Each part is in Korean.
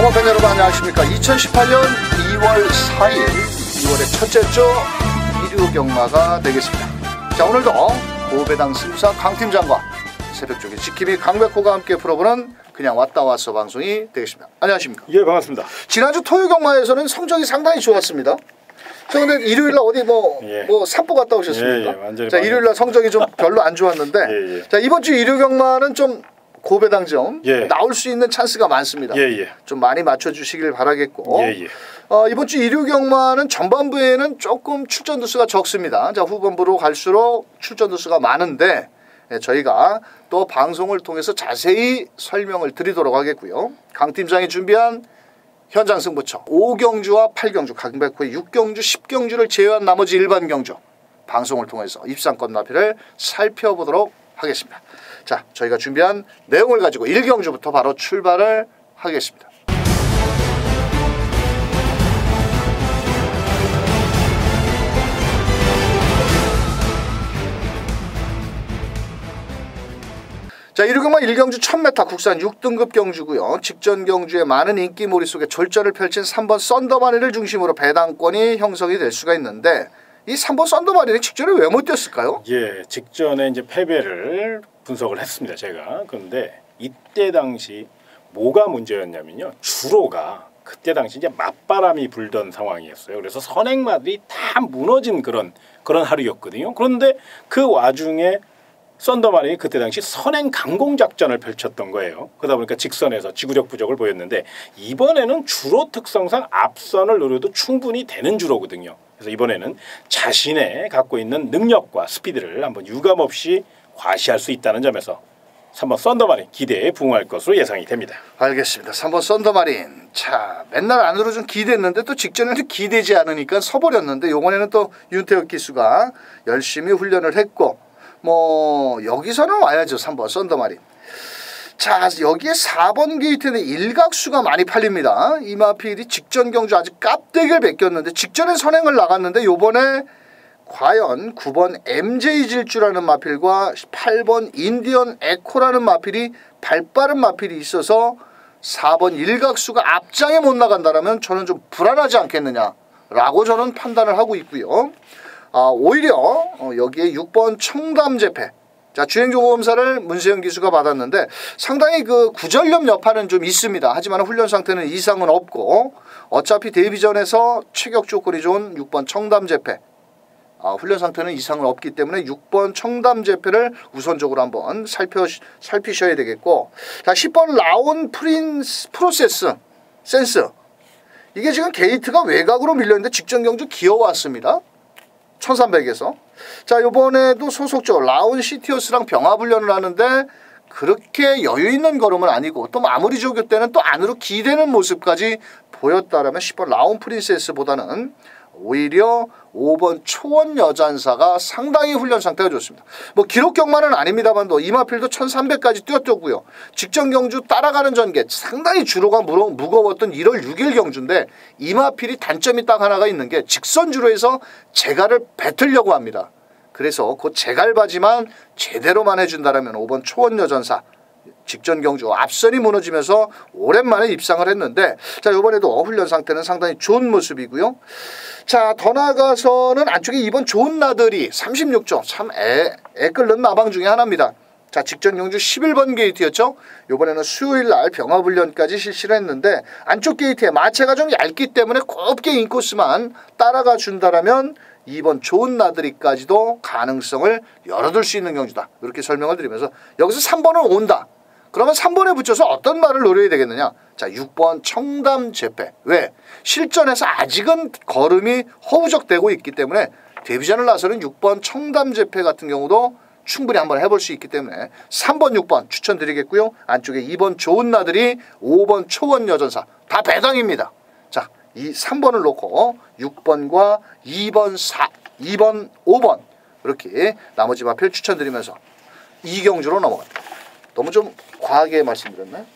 동호팬 여러분 안녕하십니까. 2018년 2월 4일 2월의 첫째 주 일요 경마가 되겠습니다. 자, 오늘도 고배당 승부사 강팀장과 새벽쪽에 지킴이 강백호가 함께 풀어보는 그냥 왔다 왔어 방송이 되겠습니다. 안녕하십니까. 예, 반갑습니다. 지난주 토요 경마에서는 성적이 상당히 좋았습니다. 저 근데 일요일날 어디 뭐 삿포 갔다 오셨습니까? 완전히 자, 일요일날 성적이 좀 별로 안 좋았는데 자, 이번 주 일요 경마는 좀 고배당점 나올 수 있는 찬스가 많습니다. 좀 많이 맞춰주시길 바라겠고 이번 주 일요 경마는 전반부에는 조금 출전 두수가 적습니다. 자, 후반부로 갈수록 출전 두수가 많은데 저희가 또 방송을 통해서 자세히 설명을 드리도록 하겠고요. 강 팀장이 준비한 현장 승부처 5경주와 8경주, 강백호의 6경주, 10경주를 제외한 나머지 일반 경주 방송을 통해서 입상권 마피를 살펴보도록 하겠습니다. 자, 저희가 준비한 내용을 가지고 1경주부터 바로 출발을 하겠습니다. 자, 1경마 1경주 1000m 국산 6등급 경주고요. 직전 경주에 많은 인기몰이 속에 졸전을 펼친 3번 썬더마리를 중심으로 배당권이 형성이 될 수가 있는데 이 3번 썬더마리는 직전에 왜 못 뛰었을까요? 예, 직전에 이제 패배를 분석을 했습니다, 제가. 그런데 이때 당시 뭐가 문제였냐면요. 주로가 그때 당시 이제 맞바람이 불던 상황이었어요. 그래서 선행마들이 다 무너진 그런 하루였거든요. 그런데 그 와중에 썬더마린이 그때 당시 선행 강공 작전을 펼쳤던 거예요. 그러다 보니까 직선에서 지구력 부족을 보였는데 이번에는 주로 특성상 앞선을 노려도 충분히 되는 주로거든요. 그래서 이번에는 자신의 갖고 있는 능력과 스피드를 한번 유감없이 과시할 수 있다는 점에서 3번 썬더마린 기대에 부응할 것으로 예상이 됩니다. 알겠습니다. 3번 썬더마린. 자, 맨날 안으로 좀 기대했는데 또 직전에는 기대지 않으니까 서버렸는데 이번에는 또 윤태혁 기수가 열심히 훈련을 했고 뭐 여기서는 와야죠. 3번 썬더마린. 자, 여기에 4번 게이트는 일각수가 많이 팔립니다. 이마필이 직전 경주 아주 깝대기를 베꼈는데 직전에 선행을 나갔는데 요번에 과연 9번 MJ 질주라는 마필과 8번 인디언 에코라는 마필이 발빠른 마필이 있어서 4번 일각수가 앞장에 못 나간다면 저는 좀 불안하지 않겠느냐라고 저는 판단을 하고 있고요. 오히려 여기에 6번 청담재패. 자, 주행조보검사를 문세영 기수가 받았는데 상당히 그 구전력 여파는 좀 있습니다. 하지만 훈련 상태는 이상은 없고 어차피 데뷔전에서 체격 조건이 좋은 6번 청담재패. 훈련 상태는 이상은 없기 때문에 6번 청담재패를 우선적으로 한번 살피셔야 되겠고 자, 10번 라온 프로세스 센스. 이게 지금 게이트가 외곽으로 밀렸는데 직전 경주 기어왔습니다. 1300에서 자, 이번에도 소속조 라온 시티어스랑 병합훈련을 하는데 그렇게 여유 있는 걸음은 아니고 또 마무리 조교 때는 또 안으로 기대는 모습까지 보였다라면 10번 라온 프린세스보다는 오히려 5번 초원 여잔사가 상당히 훈련 상태가 좋습니다. 뭐 기록 경마는 아닙니다만도 이마필도 1300까지 뛰었더고요. 직전 경주 따라가는 전개 상당히 주로가 무거웠던 1월 6일 경주인데 이마필이 단점이 딱 하나가 있는 게 직선 주로에서 재갈을 뱉으려고 합니다. 그래서 그 재갈바지만 제대로만 해준다라면 5번 초원 여전사 직전 경주 앞선이 무너지면서 오랜만에 입상을 했는데 자, 이번에도 훈련 상태는 상당히 좋은 모습이고요. 자, 더 나아가서는 안쪽에 2번 좋은 나들이 36조 참 애 끓는 마방 중에 하나입니다. 자, 직전 경주 11번 게이트였죠. 이번에는 수요일 날 병합훈련까지 실시를 했는데 안쪽 게이트에 마체가 좀 얇기 때문에 곱게 인코스만 따라가 준다라면 2번 좋은 나들이까지도 가능성을 열어둘 수 있는 경주다. 이렇게 설명을 드리면서 여기서 3번은 온다. 그러면 3번에 붙여서 어떤 말을 노려야 되겠느냐. 자, 6번 청담재패. 왜? 실전에서 아직은 걸음이 허우적대고 있기 때문에 데뷔전을 나서는 6번 청담재패 같은 경우도 충분히 한번 해볼 수 있기 때문에 3번, 6번 추천드리겠고요. 안쪽에 2번 좋은 나들이 5번 초원 여전사 다 배당입니다. 자, 이 3번을 놓고 6번과 2번, 2번, 5번 이렇게 나머지 마필 추천드리면서 2경주로 넘어갑니다. 너무 좀 과하게 말씀드렸나요?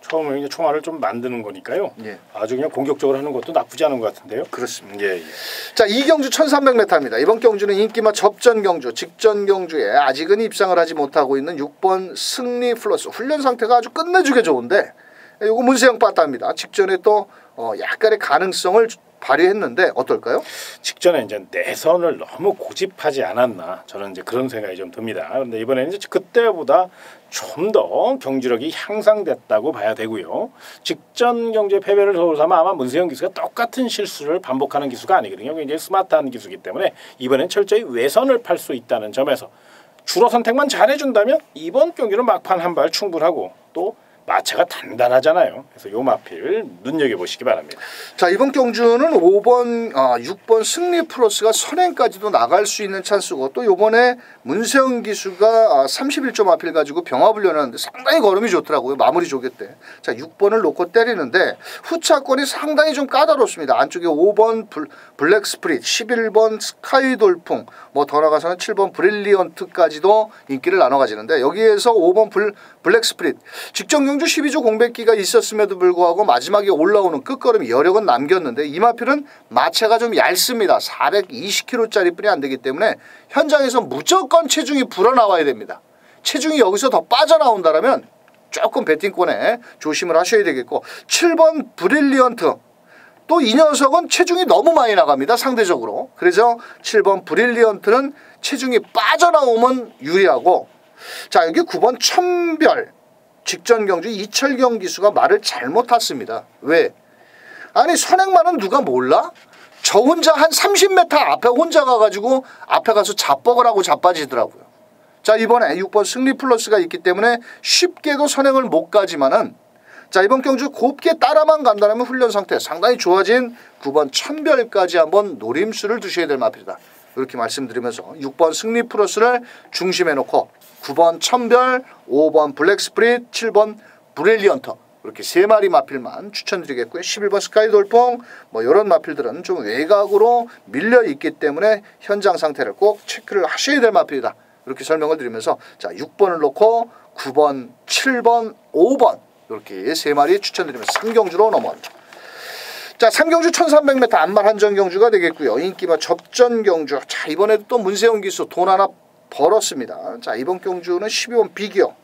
처음에 이제 총알을 좀 만드는 거니까요. 예. 아주 그냥 공격적으로 하는 것도 나쁘지 않은 것 같은데요. 그렇습니다. 예. 자, 이 경주 1300m입니다. 이번 경주는 인기마 접전 경주, 직전 경주에 아직은 입상을 하지 못하고 있는 6번 승리 플러스. 훈련 상태가 아주 끝내주게 좋은데 요거 문세영 빠따입니다. 직전에 또 약간의 가능성을 발휘했는데 어떨까요? 직전에 이제 내선을 너무 고집하지 않았나 저는 이제 그런 생각이 좀 듭니다. 그런데 이번에는 이제 그때보다 좀 더 경주력이 향상됐다고 봐야 되고요. 직전 경주의 패배를 서울 삼아 아마 문세영 기수가 똑같은 실수를 반복하는 기수가 아니거든요. 굉장히 스마트한 기수이기 때문에 이번엔 철저히 외선을 팔 수 있다는 점에서 주로 선택만 잘해준다면 이번 경기는 막판 한 발 충분하고 또 마차가 단단하잖아요. 그래서 요 마필 눈여겨보시기 바랍니다. 자, 이번 경주는 6번 승리 플러스가 선행까지도 나갈 수 있는 찬스고 또 요번에 문세영 기수가 31점 마필 가지고 병합을 연하는데 상당히 걸음이 좋더라고요. 마무리 조개 때. 자, 6번을 놓고 때리는데 후차권이 상당히 좀 까다롭습니다. 안쪽에 5번 블랙 스프릿, 11번 스카이 돌풍, 뭐 더 나가서는 7번 브릴리언트까지도 인기를 나눠 가지는데 여기에서 5번 블랙 스프릿 직전 경주 12조 공백기가 있었음에도 불구하고 마지막에 올라오는 끝걸음 여력은 남겼는데 이 마필은 마체가 좀 얇습니다. 420kg짜리 뿐이 안 되기 때문에 현장에서 무조건 체중이 불어나와야 됩니다. 체중이 여기서 더 빠져나온다면 조금 배팅권에 조심을 하셔야 되겠고 7번 브릴리언트 또 이 녀석은 체중이 너무 많이 나갑니다. 상대적으로. 그래서 7번 브릴리언트는 체중이 빠져나오면 유리하고 자 여기 9번 천별 직전 경주 이철경 기수가 말을 잘못 탔습니다. 왜? 아니 선행만은 누가 몰라? 저 혼자 한 30m 앞에 혼자 가가지고 앞에 가서 자뻑을 하고 자빠지더라고요. 자 이번에 6번 승리 플러스가 있기 때문에 쉽게도 선행을 못 가지만은 자 이번 경주 곱게 따라만 간다면 훈련 상태 상당히 좋아진 9번 천별까지 한번 노림수를 두셔야 될 마필이다. 이렇게 말씀드리면서 6번 승리 플러스를 중심에 놓고 9번 천별, 5번 블랙 스프릿, 7번 브릴리언트 이렇게 세 마리 마필만 추천드리겠고요. 11번 스카이 돌풍 뭐 이런 마필들은 좀 외곽으로 밀려 있기 때문에 현장 상태를 꼭 체크를 하셔야 될 마필이다. 이렇게 설명을 드리면서 자 6번을 놓고 9번, 7번, 5번 이렇게 세 마리 추천드리면서 3경주로 넘어갑니다. 자 3경주 1300m 안말 한정 경주가 되겠고요. 인기마 접전 경주. 자 이번에도 또 문세영 기수 돈 하나 벌었습니다. 자 이번 경주는 12번 비기어.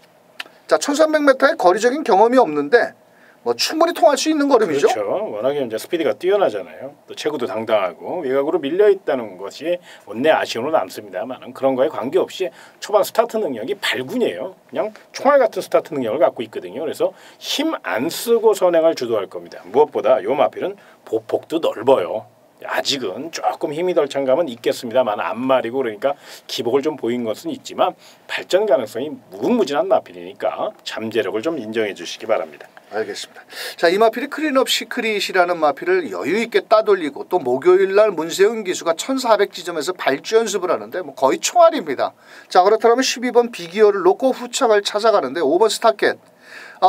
자 1300m의 거리적인 경험이 없는데 뭐 충분히 통할 수 있는 걸음이죠. 그렇죠. 워낙에 이제 스피드가 뛰어나잖아요. 또 체구도 당당하고 외곽으로 밀려 있다는 것이 원내 아쉬움으로 남습니다만 그런 거에 관계없이 초반 스타트 능력이 발군이에요. 그냥 총알 같은 스타트 능력을 갖고 있거든요. 그래서 힘 안 쓰고 선행을 주도할 겁니다. 무엇보다 요 마필은 보폭도 넓어요. 아직은 조금 힘이 덜 찬 감은 있겠습니다만 앞말이고 그러니까 기복을 좀 보인 것은 있지만 발전 가능성이 무궁무진한 마필이니까 잠재력을 좀 인정해 주시기 바랍니다. 알겠습니다. 자, 이 마필이 클린업 시크릿이라는 마필을 여유 있게 따돌리고 또 목요일 날 문세영 기수가 1400지점에서 발주 연습을 하는데 뭐 거의 총알입니다. 자, 그렇다면 12번 비기어를 놓고 후차를 찾아가는데 5번 스타켓.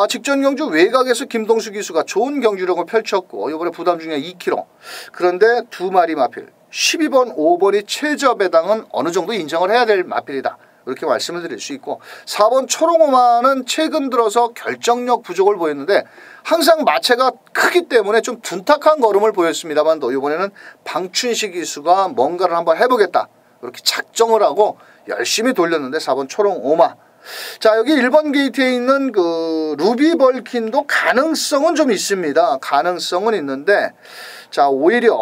직전 경주 외곽에서 김동수 기수가 좋은 경주력을 펼쳤고 이번에 부담 중에 2kg. 그런데 두 마리 마필 12번, 5번이 최저 배당은 어느 정도 인정을 해야 될 마필이다. 이렇게 말씀을 드릴 수 있고 4번 초롱오마는 최근 들어서 결정력 부족을 보였는데 항상 마체가 크기 때문에 좀 둔탁한 걸음을 보였습니다만 또 이번에는 방춘식 기수가 뭔가를 한번 해보겠다. 이렇게 작정을 하고 열심히 돌렸는데 4번 초롱오마. 자 여기 1번 게이트에 있는 그 루비 벌킨도 가능성은 좀 있습니다. 가능성은 있는데 자 오히려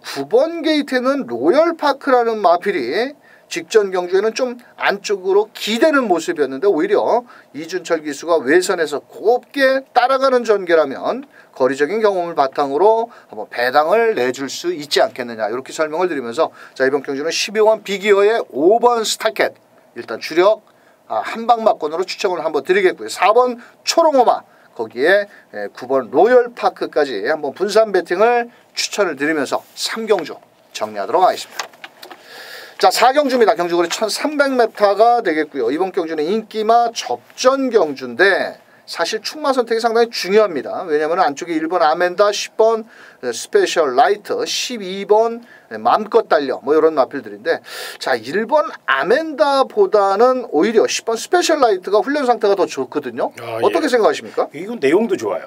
9번 게이트에는 로열파크라는 마필이 직전 경주에는 좀 안쪽으로 기대는 모습이었는데 오히려 이준철 기수가 외선에서 곱게 따라가는 전개라면 거리적인 경험을 바탕으로 한번 배당을 내줄 수 있지 않겠느냐 이렇게 설명을 드리면서 자 이번 경주는 12번 비기어의 5번 스타켓 일단 주력 한방막권으로 추첨을 한번 드리겠고요. 4번 초롱오마 거기에 9번 로열파크까지 한번 분산 배팅을 추천을 드리면서 3경주 정리하도록 하겠습니다. 자 4경주입니다. 경주거리 1300m가 되겠고요. 이번 경주는 인기마 접전 경주인데 사실 충마 선택이 상당히 중요합니다. 왜냐하면 안쪽에 1번 아멘다, 10번 스페셜 라이트, 12번 맘껏 달려 뭐 이런 마필들인데 자 1번 아멘다보다는 오히려 10번 스페셜 라이트가 훈련 상태가 더 좋거든요. 어떻게 생각하십니까? 이건 내용도 좋아요.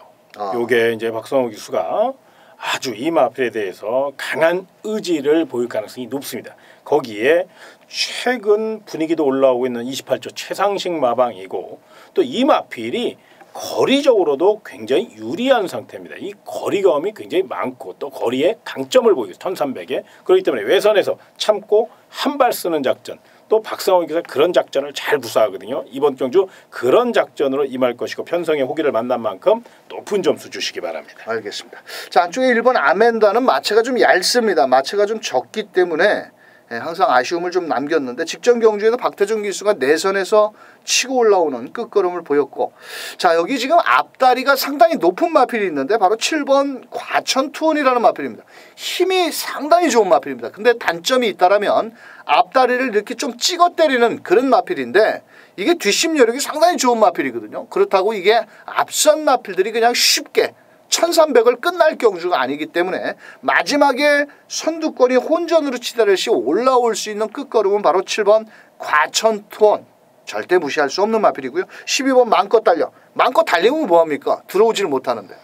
요게 이제 박성호 기수가 아주 이 마필에 대해서 강한 의지를 보일 가능성이 높습니다. 거기에 최근 분위기도 올라오고 있는 28조 최상식 마방이고 또 이 마필이 거리적으로도 굉장히 유리한 상태입니다. 이 거리감이 굉장히 많고 또 거리에 강점을 보이고 1300에 그렇기 때문에 외선에서 참고 한 발 쓰는 작전 또 박상원 기사 그런 작전을 잘 구사하거든요. 이번 경주 그런 작전으로 임할 것이고 편성의 호기를 만난 만큼 높은 점수 주시기 바랍니다. 알겠습니다. 자, 안쪽에 1번 아멘다는 마체가 좀 얇습니다. 마체가 좀 적기 때문에 항상 아쉬움을 좀 남겼는데 직전 경주에도 박태종 기수가 내선에서 치고 올라오는 끝걸음을 보였고 자 여기 지금 앞다리가 상당히 높은 마필이 있는데 바로 7번 과천투원이라는 마필입니다. 힘이 상당히 좋은 마필입니다. 근데 단점이 있다라면 앞다리를 이렇게 좀 찍어 때리는 그런 마필인데 이게 뒷심 여력이 상당히 좋은 마필이거든요. 그렇다고 이게 앞선 마필들이 그냥 쉽게 1300을 끝날 경주가 아니기 때문에 마지막에 선두권이 혼전으로 치달을 올라올 수 있는 끝걸음은 바로 7번 과천투원 절대 무시할 수 없는 마필이고요. 12번 마음껏 달려 마음껏 달리면 뭐합니까? 들어오지를 못하는데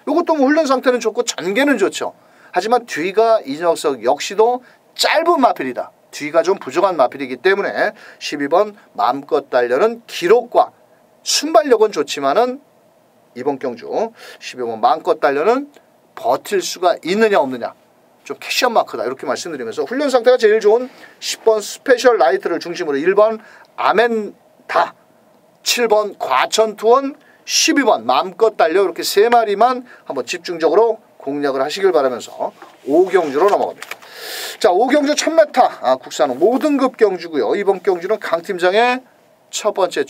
이것도 뭐 훈련 상태는 좋고 전개는 좋죠. 하지만 뒤가 이 녀석 역시도 짧은 마필이다. 뒤가 좀 부족한 마필이기 때문에 12번 마음껏 달려는 기록과 순발력은 좋지만은 이번 경주 12번 마음껏 달려는 버틸 수가 있느냐 없느냐 좀 캐션 마크다 이렇게 말씀드리면서 훈련 상태가 제일 좋은 10번 스페셜 라이트를 중심으로 1번 아멘다 7번 과천투원 12번 마음껏 달려 이렇게 세 마리만 한번 집중적으로 공략을 하시길 바라면서 5경주로 넘어갑니다. 자 5경주 1000m 국산 5등급 경주고요. 이번 경주는 강 팀장의 첫 번째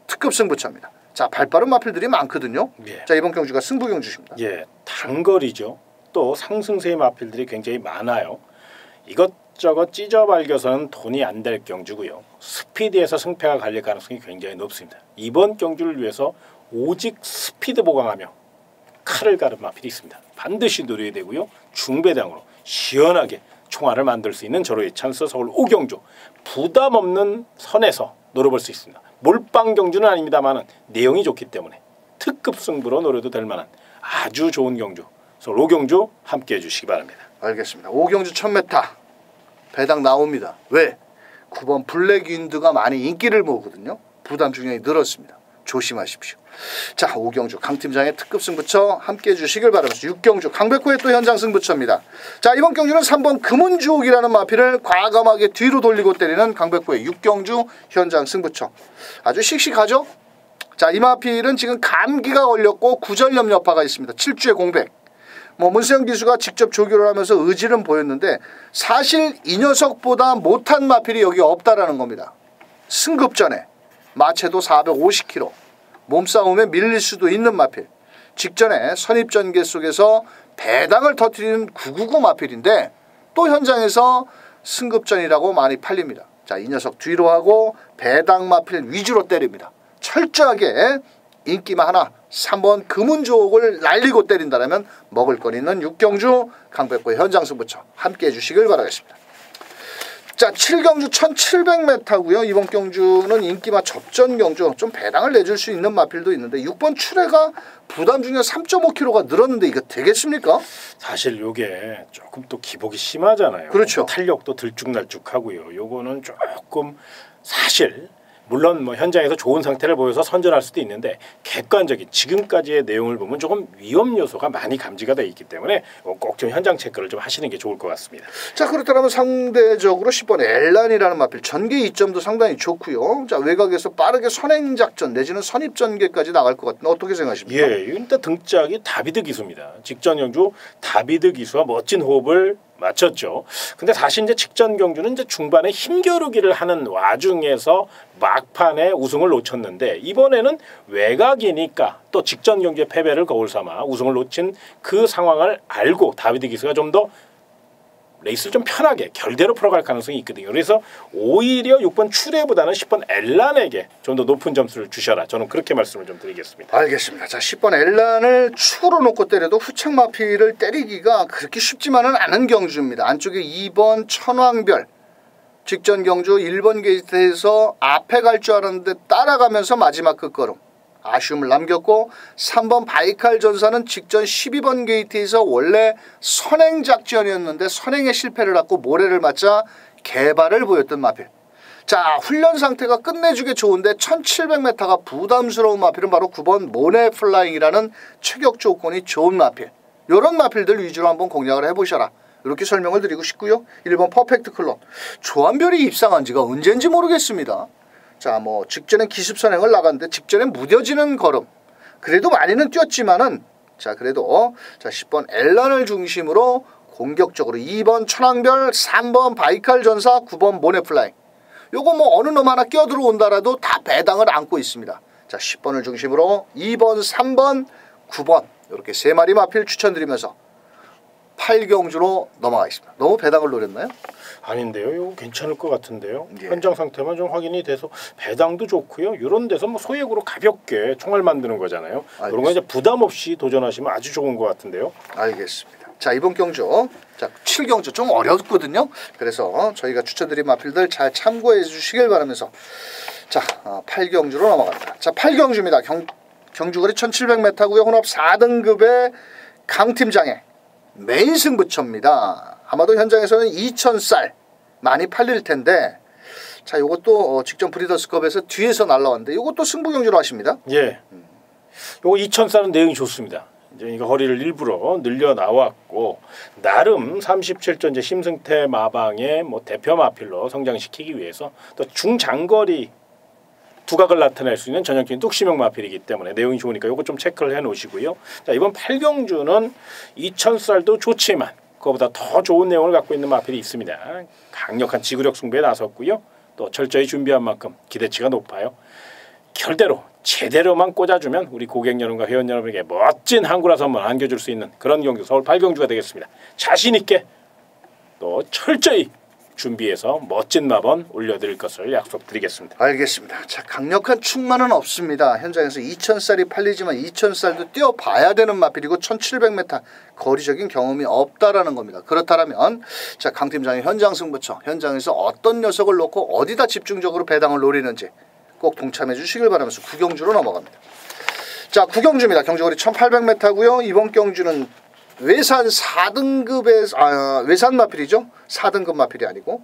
특급 승부차입니다. 자 발빠른 마필들이 많거든요. 예. 자 이번 경주가 승부 경주십니다. 예, 단거리죠. 또 상승세의 마필들이 굉장히 많아요. 이것저것 찢어발겨서는 돈이 안 될 경주고요. 스피드에서 승패가 갈릴 가능성이 굉장히 높습니다. 이번 경주를 위해서 오직 스피드 보강하며 칼을 가른 마필이 있습니다. 반드시 누려야 되고요. 중배당으로 시원하게 총알을 만들 수 있는 절호의 찬스 서울 5경주 부담 없는 선에서 노려볼 수 있습니다. 몰빵 경주는 아닙니다만은 내용이 좋기 때문에 특급 승부로 노려도 될 만한 아주 좋은 경주 서울 5경주 함께해 주시기 바랍니다. 알겠습니다. 5경주 1000m 배당 나옵니다. 왜? 9번 블랙윈드가 많이 인기를 모으거든요. 부담 중량이 늘었습니다. 조심하십시오. 자 5경주 강팀장의 특급 승부처 함께해 주시길 바라면서 6경주 강백호의 또 현장 승부처입니다. 자 이번 경주는 3번 금은주옥이라는 마필을 과감하게 뒤로 돌리고 때리는 강백호의 6경주 현장 승부처. 아주 씩씩하죠. 자 이 마필은 지금 감기가 걸렸고 구전염 여파가 있습니다. 7주의 공백. 문세영 기수가 직접 조교를 하면서 의지는 보였는데 사실 이 녀석보다 못한 마필이 여기 없다라는 겁니다. 승급 전에 마체도 450kg 몸싸움에 밀릴 수도 있는 마필 직전에 선입전개 속에서 배당을 터뜨리는 999 마필인데 또 현장에서 승급전이라고 많이 팔립니다. 자, 이 녀석 뒤로 하고 배당 마필 위주로 때립니다. 철저하게 인기만 하나 3번 금은조옥을 날리고 때린다면 먹을 건 있는 6경주 강백호의 현장 승부처 함께해 주시길 바라겠습니다. 자 7경주 1700m고요. 이번 경주는 인기마 접전 경주 좀 배당을 내줄 수 있는 마필도 있는데 6번 출애가 부담 중량 3.5kg가 늘었는데 이거 되겠습니까? 사실 요게 조금 또 기복이 심하잖아요. 그렇죠. 탄력도 들쭉날쭉하고요. 요거는 조금 사실 물론 현장에서 좋은 상태를 보여서 선전할 수도 있는데 객관적인 지금까지의 내용을 보면 조금 위험 요소가 많이 감지가 되어 있기 때문에 꼭 좀 현장 체크를 좀 하시는 게 좋을 것 같습니다. 자 그렇다면 상대적으로 10번 엘란이라는 마필 전개 이점도 상당히 좋고요. 자 외곽에서 빠르게 선행작전 내지는 선입전개까지 나갈 것 같은데 어떻게 생각하십니까? 예, 일단 등짝이 다비드 기수입니다. 직전 경주 다비드 기수와 멋진 호흡을 맞췄죠. 근데 사실 이제 직전 경주는 이제 중반에 힘겨루기를 하는 와중에서 막판에 우승을 놓쳤는데 이번에는 외곽이니까 또 직전 경주의 패배를 거울 삼아 우승을 놓친 그 상황을 알고 다비드 기수가 좀 더 레이스를 좀 편하게 결대로 풀어갈 가능성이 있거든요. 그래서 오히려 6번 출애보다는 10번 엘란에게 좀 더 높은 점수를 주셔라. 저는 그렇게 말씀을 좀 드리겠습니다. 알겠습니다. 자 10번 엘란을 축으로 놓고 때려도 후측 마필을 때리기가 그렇게 쉽지만은 않은 경주입니다. 안쪽에 2번 천왕별 직전 경주 1번 게이트에서 앞에 갈 줄 알았는데 따라가면서 마지막 끝걸음 아쉬움을 남겼고 3번 바이칼 전사는 직전 12번 게이트에서 원래 선행 작전이었는데 선행에 실패를 하고 모래를 맞자 개발을 보였던 마필. 자, 훈련 상태가 끝내주게 좋은데 1700m가 부담스러운 마필은 바로 9번 모네 플라잉이라는 체격 조건이 좋은 마필. 이런 마필들 위주로 한번 공략을 해보셔라. 이렇게 설명을 드리고 싶고요. 1번 퍼펙트 클론. 조한별이 입상한 지가 언젠지 모르겠습니다. 자, 뭐 직전에 기습선행을 나갔는데 직전에 무뎌지는 걸음. 그래도 많이는 뛰었지만은 자, 그래도 자 10번 앨런을 중심으로 공격적으로 2번 천왕별, 3번 바이칼 전사, 9번 모네 플라잉. 요거 뭐 어느 놈 하나 끼어들어온다라도 다 배당을 안고 있습니다. 자, 10번을 중심으로 2번, 3번, 9번 이렇게 세 마리 마필 추천드리면서 8경주로 넘어가겠습니다. 너무 배당을 노렸나요? 아닌데요. 이거 괜찮을 것 같은데요. 예. 현장 상태만 좀 확인이 돼서 배당도 좋고요. 이런 데서 뭐 소액으로 가볍게 총알 만드는 거잖아요. 그런 거 이제 부담 없이 도전하시면 아주 좋은 것 같은데요. 알겠습니다. 자, 이번 경주 자 7경주 좀 어렵거든요. 그래서 저희가 추천드린 마필들 잘 참고해 주시길 바라면서 자 8경주로 넘어갑니다. 자 8경주입니다. 경주거리 1700m고요. 혼합 4등급의 강팀장의 메인 승부처입니다. 아마도 현장에서는 2000쌀 많이 팔릴 텐데 자 요것도 직전 브리더스컵에서 뒤에서 날라왔는데 요것도 승부 경주로 하십니다. 예. 요거 2000쌀은 내용이 좋습니다. 이제 이거 허리를 일부러 늘려 나왔고 나름 37전제 심승태 마방의 뭐 대표 마필로 성장시키기 위해서 또 중장거리 두각을 나타낼 수 있는 전형적인 뚝심형 마필이기 때문에 내용이 좋으니까 요거 좀 체크를 해 놓으시고요. 자, 이번 8경주는 2000쌀도 좋지만 그거보다 더 좋은 내용을 갖고 있는 마필이 있습니다. 강력한 지구력 승부에 나섰고요. 또 철저히 준비한 만큼 기대치가 높아요. 결대로 제대로만 꽂아주면 우리 고객 여러분과 회원 여러분에게 멋진 한구라 선물 안겨줄 수 있는 그런 경주 서울 8경주가 되겠습니다. 자신 있게 또 철저히 준비해서 멋진 마번 올려드릴 것을 약속드리겠습니다. 알겠습니다. 자, 강력한 충만은 없습니다. 현장에서 2000쌀이 팔리지만 2000쌀도 뛰어봐야 되는 마필이고 1700m 거리적인 경험이 없다라는 겁니다. 그렇다면 자, 강 팀장의 현장 승부처 현장에서 어떤 녀석을 놓고 어디다 집중적으로 배당을 노리는지 꼭 동참해 주시길 바라면서 9경주로 넘어갑니다. 자, 9경주입니다. 경주거리 1800m고요. 이번 경주는 외산 4등급의 외산 마필이죠. 4등급 마필이 아니고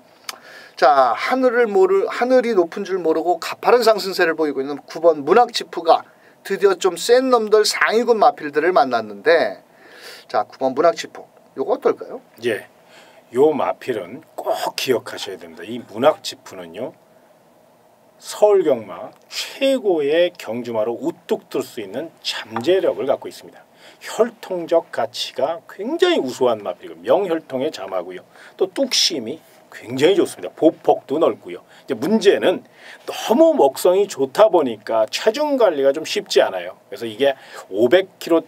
자 하늘이 높은 줄 모르고 가파른 상승세를 보이고 있는 9번 문학지프가 드디어 좀 센 놈들 상위군 마필들을 만났는데 자 9번 문학지프 요거 어떨까요? 예, 요 마필은 꼭 기억하셔야 됩니다. 이 문학지프는요 서울경마 최고의 경주마로 우뚝 뜰 수 있는 잠재력을 갖고 있습니다. 혈통적 가치가 굉장히 우수한 마필이고 명혈통의 자마고요. 또 뚝심이 굉장히 좋습니다. 보폭도 넓고요. 이제 문제는 너무 먹성이 좋다 보니까 체중 관리가 좀 쉽지 않아요. 그래서 이게 500kg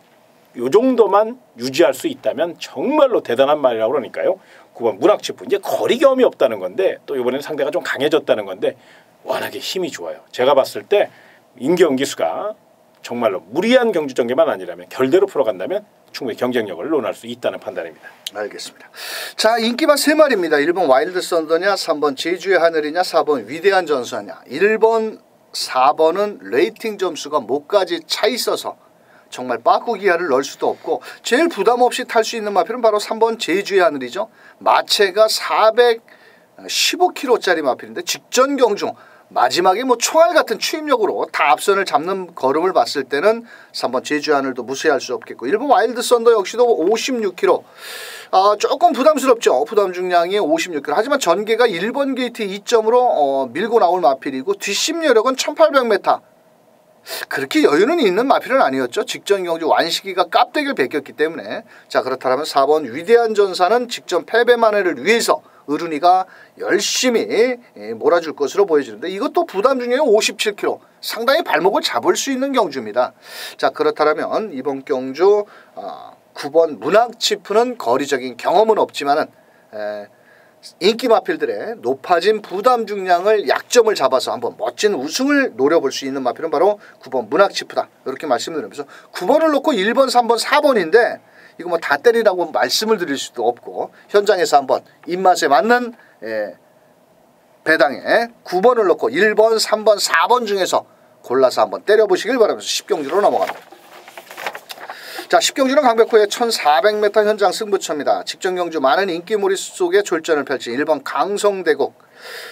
요 정도만 유지할 수 있다면 정말로 대단한 말이라고 그러니까요. 9번 문학지프 이제 거리 겸이 없다는 건데 또 이번에는 상대가 좀 강해졌다는 건데 워낙에 힘이 좋아요. 제가 봤을 때 임경기수가 정말로 무리한 경주 전개만 아니라면 결대로 풀어간다면 충분히 경쟁력을 논할 수 있다는 판단입니다. 알겠습니다. 자, 인기만 3마리입니다. 1번 와일드 썬더냐, 3번 제주의 하늘이냐, 4번 위대한 전사냐. 1번, 4번은 레이팅 점수가 목까지 차 있어서 정말 빠꾸 기아를 넣을 수도 없고 제일 부담 없이 탈 수 있는 마필은 바로 3번 제주의 하늘이죠. 마체가 415kg짜리 마필인데 직전 경중 마지막에 뭐 총알 같은 추임력으로 다 앞선을 잡는 걸음을 봤을 때는 3번 제주의 하늘도 무시할 수 없겠고 1번 와일드 썬더 역시도 56kg 조금 부담스럽죠. 부담 중량이 56kg 하지만 전개가 1번 게이트 2점으로 밀고 나올 마필이고 뒷심 여력은 1800m 그렇게 여유는 있는 마필은 아니었죠. 직전 경주 완식이가 깝대기를 베꼈기 때문에 자 그렇다면 4번 위대한 전사는 직전 패배 만회를 위해서 어른이가 열심히 몰아줄 것으로 보여지는데 이것도 부담 중에 57kg 상당히 발목을 잡을 수 있는 경주입니다. 자 그렇다면 이번 경주 9번 문학치프는 거리적인 경험은 없지만은 인기 마필들의 높아진 부담 중량을 약점을 잡아서 한번 멋진 우승을 노려볼 수 있는 마필은 바로 9번 문학치프다. 이렇게 말씀을 드리면서 9번을 놓고 1번, 3번, 4번인데 이거 뭐 다 때리라고 말씀을 드릴 수도 없고 현장에서 한번 입맛에 맞는 배당에 9번을 놓고 1번, 3번, 4번 중에서 골라서 한번 때려보시길 바라면서 10경주로 넘어갑니다. 자, 10경주는 강백호의 1400m 현장 승부처입니다. 직전 경주 많은 인기몰이 속에 졸전을 펼친 1번 강성대국.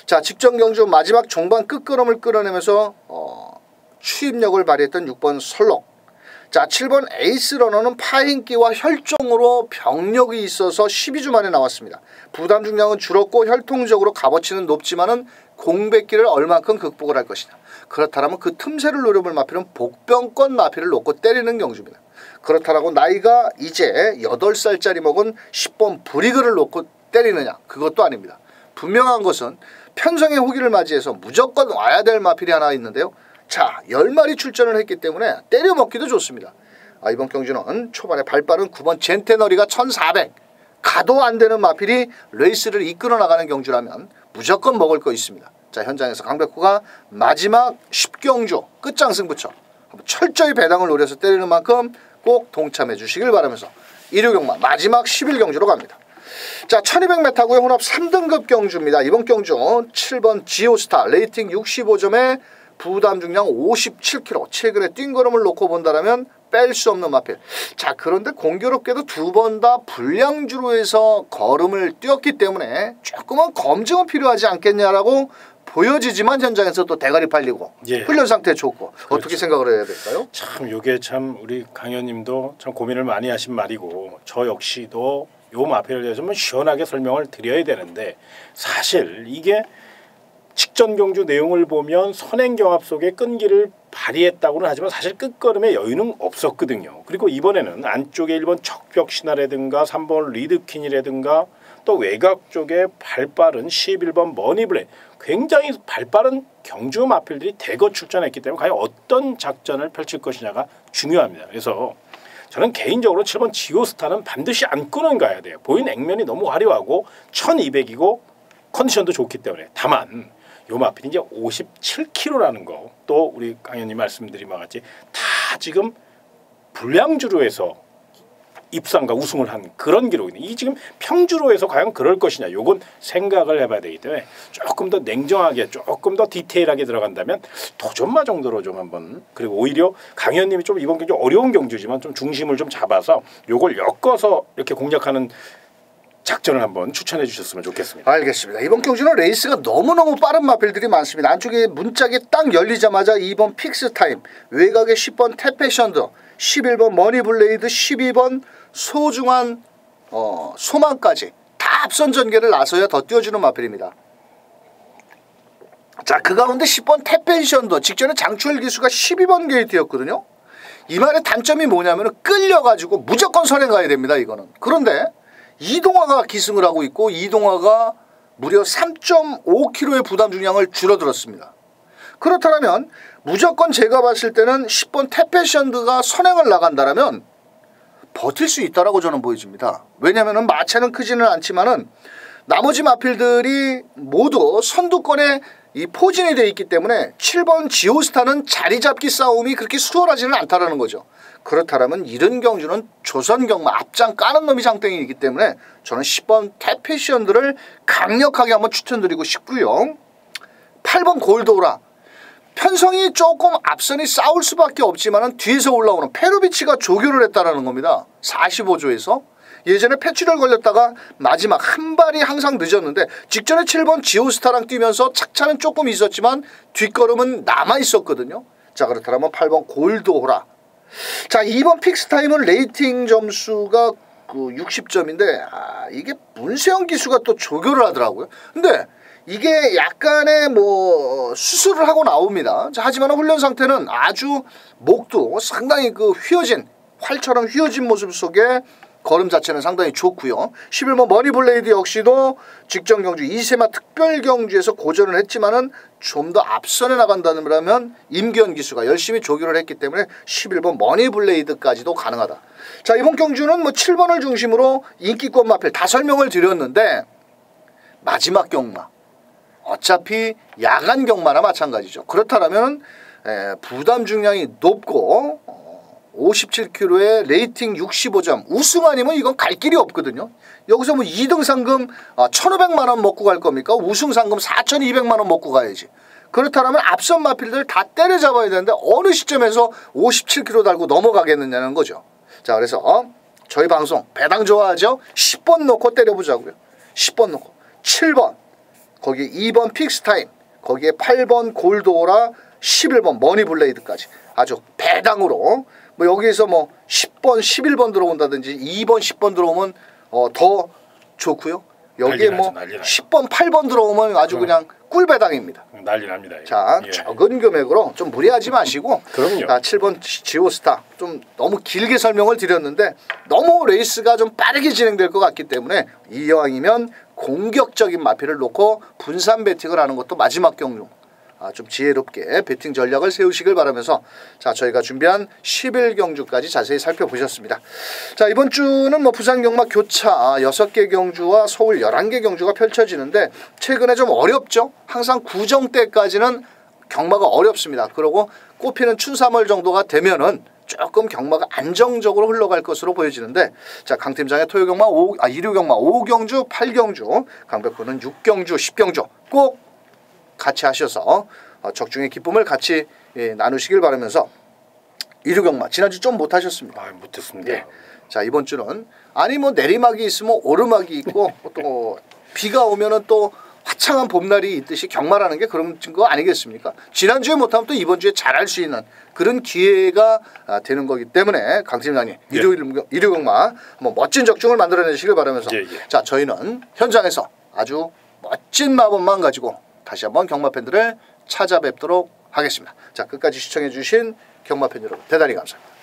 자, 직전 경주 마지막 종반 끝걸음을 끌어내면서 추임력을 발휘했던 6번 설록. 자, 7번 에이스러너는 파인기와 혈종으로 병력이 있어서 12주 만에 나왔습니다. 부담 중량은 줄었고 혈통적으로 값어치는 높지만은 공백기를 얼만큼 극복을 할 것이냐. 그렇다면 그 틈새를 노려볼 마필은 복병권 마필을 놓고 때리는 경주입니다. 그렇다라고 나이가 이제 8살짜리 먹은 10번 브리그를 놓고 때리느냐, 그것도 아닙니다. 분명한 것은 편성의 호기를 맞이해서 무조건 와야 될 마필이 하나 있는데요. 자, 10마리 출전을 했기 때문에 때려 먹기도 좋습니다. 이번 경주는 초반에 발빠른 9번 젠테너리가 1400 가도 안 되는 마필이 레이스를 이끌어 나가는 경주라면 무조건 먹을 거 있습니다. 자, 현장에서 강백호가 마지막 10경주 끝장 승부처 철저히 배당을 노려서 때리는 만큼 꼭 동참해 주시길 바라면서 1호 경마 마지막 11경주로 갑니다. 자, 1200m고의 혼합 3등급 경주입니다. 이번 경주 7번 지오스타 레이팅 65점에 부담 중량 57kg, 최근에 뛴 걸음을 놓고 본다면 뺄 수 없는 마필. 자, 그런데 공교롭게도 두 번 다 불량주로에서 걸음을 뛰었기 때문에 조금은 검증은 필요하지 않겠냐라고 보여지지만 현장에서 또 대가리 팔리고 훈련 상태 좋고. 그렇죠. 어떻게 생각을 해야 될까요? 참 이게 참 우리 강현님도 참 고민을 많이 하신 말이고 저 역시도 요 마필에 대해서 좀 시원하게 설명을 드려야 되는데 사실 이게 직전 경주 내용을 보면 선행경합 속에 끈기를 발휘했다고는 하지만 사실 끝걸음에 여유는 없었거든요. 그리고 이번에는 안쪽에 1번 척벽신화라든가 3번 리드퀸이라든가 또 외곽 쪽에 발빠른 11번 머니블레 굉장히 발빠른 경주 마필들이 대거 출전했기 때문에 과연 어떤 작전을 펼칠 것이냐가 중요합니다. 그래서 저는 개인적으로 7번 지오스타는 반드시 안고는 가야 돼요. 보인 액면이 너무 화려하고 1200이고 컨디션도 좋기 때문에. 다만 요 마필이 이제 57kg라는 거 또 우리 강연님 말씀드린 바와 같이 다 지금 불량주로에서 입상과 우승을 한 그런 기록이네. 이 지금 평주로에서 과연 그럴 것이냐 요건 생각을 해봐야 되기 때문에 조금 더 냉정하게 조금 더 디테일하게 들어간다면 도전마 정도로 좀 한번 그리고 오히려 강현님이 좀 이번 경주 어려운 경주지만 좀 중심을 좀 잡아서 요걸 엮어서 이렇게 공략하는 작전을 한번 추천해 주셨으면 좋겠습니다. 알겠습니다. 이번 경주는 레이스가 너무너무 빠른 마필들이 많습니다. 안쪽에 문짝이 딱 열리자마자 2번 픽스타임, 외곽에 10번 태페션드, 11번 머니블레이드, 12번 소중한 소망까지 다 앞선 전개를 나서야 더 뛰어주는 마필입니다. 자, 그 가운데 10번 태페션드 직전에 장추열 기수가 12번 게이트였거든요. 이 말의 단점이 뭐냐면 끌려가지고 무조건 선행 가야 됩니다. 이거는. 그런데 이동화가 기승을 하고 있고 이동화가 무려 3.5kg의 부담 중량을 줄어들었습니다. 그렇다면 무조건 제가 봤을 때는 10번 태페션드가 선행을 나간다면 버틸 수 있다라고 저는 보여집니다. 왜냐하면 마차는 크지는 않지만은 나머지 마필들이 모두 선두권에 이 포진이 되어 있기 때문에 7번 지오스타는 자리 잡기 싸움이 그렇게 수월하지는 않다라는 거죠. 그렇다면 이런 경주는 조선 경마 앞장 까는 놈이 장땡이기 때문에 저는 10번 태페션들을 강력하게 한번 추천드리고 싶고요. 8번 골드오라 편성이 조금 앞선이 싸울 수밖에 없지만 뒤에서 올라오는 페루비치가 조교를 했다라는 겁니다. 45조에서 예전에 패출혈 걸렸다가 마지막 한 발이 항상 늦었는데 직전에 7번 지오스타랑 뛰면서 착차는 조금 있었지만 뒷걸음은 남아있었거든요. 자, 그렇다면 8번 골드오라. 자, 2번 픽스타임은 레이팅 점수가 그 60점인데 이게 문세영 기수가 또 조교를 하더라고요. 근데 이게 약간의 뭐 수술을 하고 나옵니다. 자, 하지만 훈련 상태는 아주 목도 상당히 그 휘어진 활처럼 휘어진 모습 속에 걸음 자체는 상당히 좋고요. 11번 머니블레이드 역시도 직전 경주 이세마 특별 경주에서 고전을 했지만은 좀 더 앞선에 나간다면 임기현 기수가 열심히 조교를 했기 때문에 11번 머니블레이드까지도 가능하다. 자, 이번 경주는 뭐 7번을 중심으로 인기권 마필 다 설명을 드렸는데 마지막 경마 어차피 야간 경마나 마찬가지죠. 그렇다면 부담 중량이 높고 57kg에 레이팅 65점 우승 아니면 이건 갈 길이 없거든요. 여기서 뭐 2등 상금 1,500만 원 먹고 갈 겁니까? 우승 상금 4,200만 원 먹고 가야지. 그렇다면 앞선 마필들 다 때려잡아야 되는데 어느 시점에서 57kg 달고 넘어가겠느냐는 거죠. 자, 그래서 저희 방송 배당 좋아하죠? 10번 놓고 때려보자고요. 10번 놓고 7번 거기에 2번 픽스타임, 거기에 8번 골드오라, 11번 머니블레이드까지 아주 배당으로 뭐 여기에서 뭐 10번 11번 들어온다든지 2번 10번 들어오면 더 좋고요. 여기에 뭐 10번 8번 들어오면 아주 그냥 꿀배당입니다. 난리 납니다. 자, 예. 적은 금액으로 좀 무리하지 마시고 그럼요. 7번 지오스타 좀 너무 길게 설명을 드렸는데 너무 레이스가 좀 빠르게 진행될 것 같기 때문에 이왕이면 공격적인 마피를 놓고 분산 배팅을 하는 것도 마지막 경주 좀 지혜롭게 배팅 전략을 세우시길 바라면서 자, 저희가 준비한 10일 경주까지 자세히 살펴보셨습니다. 자, 이번 주는 뭐 부산 경마 교차 6개 경주와 서울 11개 경주가 펼쳐지는데 최근에 좀 어렵죠. 항상 구정때까지는 경마가 어렵습니다. 그리고 꼽히는 춘3월 정도가 되면은 조금 경마가 안정적으로 흘러갈 것으로 보여지는데 자, 강 팀장의 토요경마, 일요경마 5경주, 8경주, 강백호는 6경주, 10경주 꼭 같이 하셔서 적중의 기쁨을 같이 나누시길 바라면서 일요경마 지난주 좀 못하셨습니다. 못했습니다. 예. 자, 이번 주는 아니 뭐 내리막이 있으면 오르막이 있고 또 비가 오면은 또 화창한 봄날이 있듯이 경마라는 게 그런 거 아니겠습니까? 지난주에 못하면 또 이번 주에 잘할 수 있는 그런 기회가 되는 거기 때문에 강 팀장님 일요경마 뭐 멋진 적중을 만들어내시길 바라면서 자, 저희는 현장에서 아주 멋진 마법만 가지고 다시 한번 경마 팬들을 찾아뵙도록 하겠습니다. 자, 끝까지 시청해 주신 경마 팬 여러분 대단히 감사합니다.